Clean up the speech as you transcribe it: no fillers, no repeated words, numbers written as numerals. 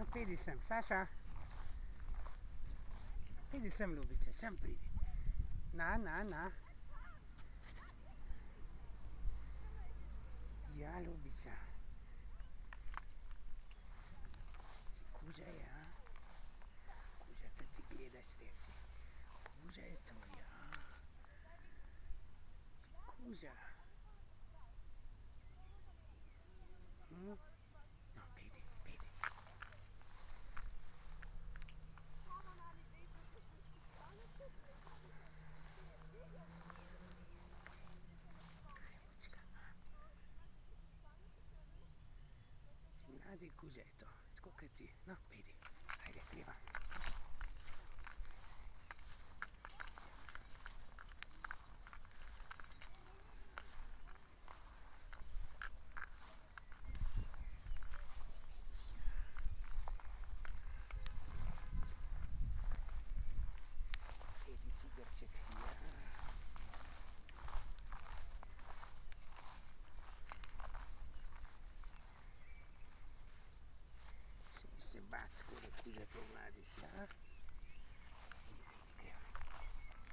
No prídi sem, Saša. Prídi sem, ľubice, sem prídi. Na. Ja, ľubica. Si kúža je, a? Kúža, to ti gledaš, reci. Kúža je tvoja. Kúža. No, prídi. Mladý kúža je to. Skúkaj si. No, prídi. Ajde, pliva. Prídi, tigerček. Ja. Se bát skoro kúža to mládiš, ja?